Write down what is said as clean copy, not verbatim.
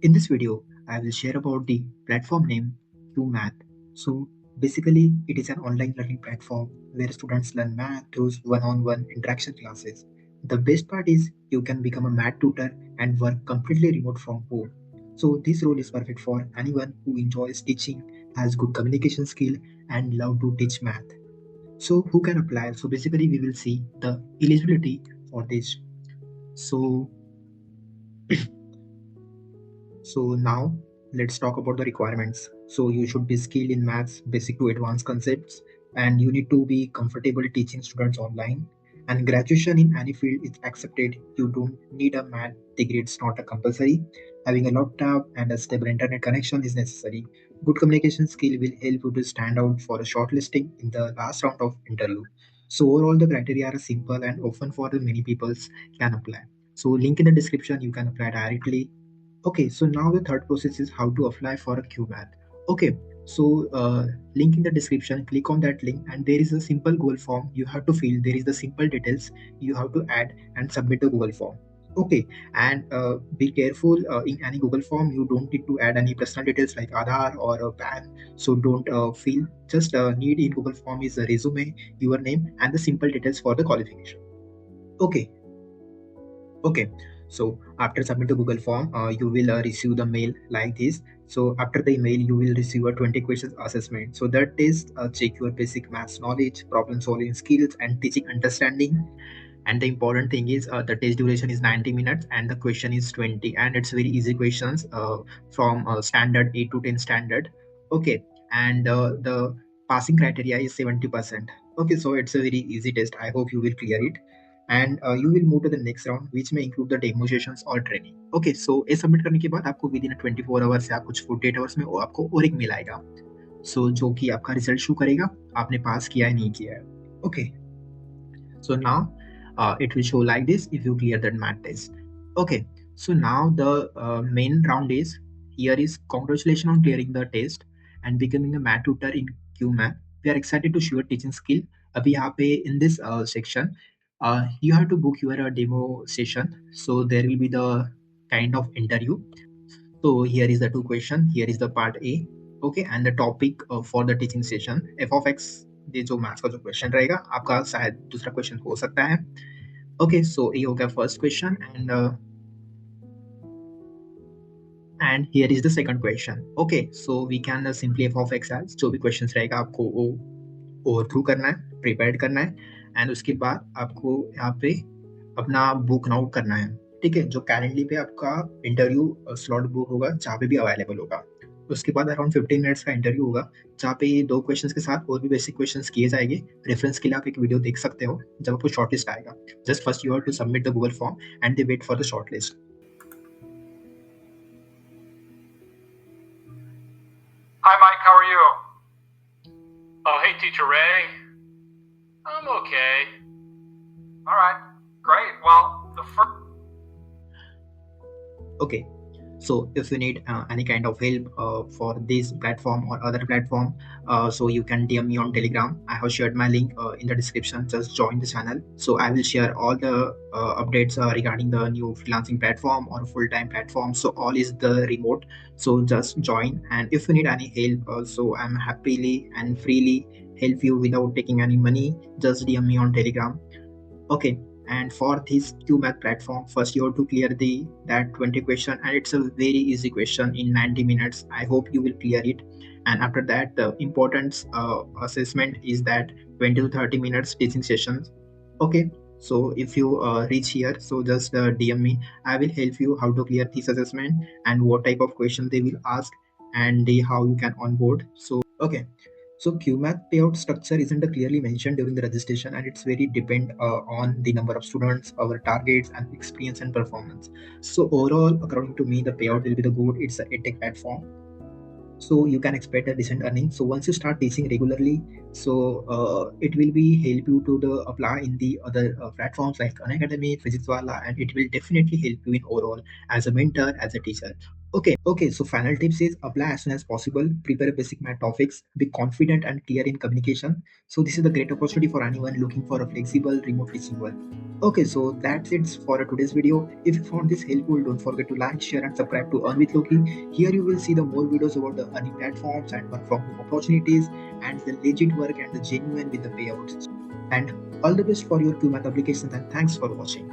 In this video, I will share about the platform name Cuemath. So basically, it is an online learning platform where students learn math through one-on-one interaction classes. The best part is you can become a math tutor and work completely remote from home. So this role is perfect for anyone who enjoys teaching, has good communication skill, and love to teach math. So who can apply? So basically, we will see the eligibility for this. So So now let's talk about the requirements. So you should be skilled in maths, basic to advanced concepts, and you need to be comfortable teaching students online. And graduation in any field is accepted. You don't need a math degree, it's not a compulsory. Having a laptop and a stable internet connection is necessary. Good communication skill will help you to stand out for a shortlisting in the last round of interview. So overall the criteria are simple and often for the many people can apply. So link in the description, you can apply directly. Okay, so now the third process is how to apply for a Cuemath. Okay, so link in the description, click on that link and there is a simple Google form you have to fill. There is the simple details you have to add and submit the Google form. Okay, and be careful in any Google form, you don't need to add any personal details like Aadhaar or a PAN. So don't fill, just need in Google form is a resume, your name and the simple details for the qualification. Okay, Okay, so after submit the Google form, you will receive the mail like this. So after the email, you will receive a 20 questions assessment. So that is check your basic maths knowledge, problem solving skills, and teaching understanding. And the important thing is the test duration is 90 minutes and the question is 20. And it's very easy questions from standard 8 to 10 standard. Okay, and the passing criteria is 70%. Okay, so it's a very easy test. I hope you will clear it and you will move to the next round which may include the demonstrations or training. Okay, so ये submit करने के बाद आपको with in 24 hours या कुछ 48 hours में वो आपको और एक मेल आएगा, सो जो कि आपका रिजल्ट शो करेगा आपने पास किया है नहीं किया है. Okay, so now it will show like this if you clear that math test. Okay, so now the main round is here is congratulations on clearing the test and becoming a math tutor in QMath. We are excited to show your teaching skill. अभी यहाँ पे in this section you have to book your demo session. So there will be the kind of interview. So here is the two question. Here is the part A. Okay, and the topic for the teaching session f of x. ये जो maths का जो question रहेगा आपका शायद दूसरा question हो सकता है. ओके, सो ये हो गया first question and here is the second question. Okay, so we can simply f of x as जो भी क्वेश्चंस रहेगा आपको वो ओवर थ्रू करना है, प्रिपेयर करना है एंड उसके बाद आपको यहाँ पे अपना बुक आउट करना है. ठीक है, जो कैलेंडर पे आपका इंटरव्यू स्लॉट बुक होगा जहाँ पे भी अवेलेबल होगा. उसके बाद अराउंड 15 मिनट्स का इंटरव्यू होगा जहाँ पे 2 क्वेश्चंस के साथ और भी बेसिक क्वेश्चंस किए जाएंगे. रेफरेंस के लिए आप एक वीडियो देख सकते हो जब आपको शॉर्टलिस्ट आएगा. Just first you have to submit the Google form and they wait for the shortlist. Hi, Mike. How are you? Oh, hey, Teacher Ray. I'm okay. All right. Great. Well, the first... Okay, so if you need any kind of help for this platform or other platform, so you can DM me on Telegram. I have shared my link in the description. Just join the channel. So I will share all the updates regarding the new freelancing platform or full-time platform. So all is the remote. So just join. And if you need any help, so I'm happily and freely help you without taking any money. Just DM me on Telegram. Okay, and for this QMath platform, first you have to clear that 20 question and it's a very easy question in 90 minutes. I hope you will clear it. And after that the important assessment is that 20 to 30 minutes teaching sessions. Okay, so if you reach here, so just DM me. I will help you how to clear this assessment and what type of question they will ask and how you can onboard. So okay, so Cuemath payout structure isn't clearly mentioned during the registration and it's very depend on the number of students, our targets and experience and performance. So overall, according to me, the payout will be the good. It's a EdTech platform. So you can expect a decent earning. So once you start teaching regularly, So it will be help you to the apply in the other platforms like Unacademy, Physics Wala, and it will definitely help you in overall as a mentor, as a teacher. Okay, so final tips is apply as soon as possible, prepare basic math topics, be confident and clear in communication. So this is a great opportunity for anyone looking for a flexible remote teaching work. Okay, so that's it for today's video. If you found this helpful, don't forget to like, share, and subscribe to Earn With Loki. Here you will see the more videos about the earning platforms and work from home opportunities and the legit work and the genuine with the payouts. And all the best for your Cuemath applications, and thanks for watching.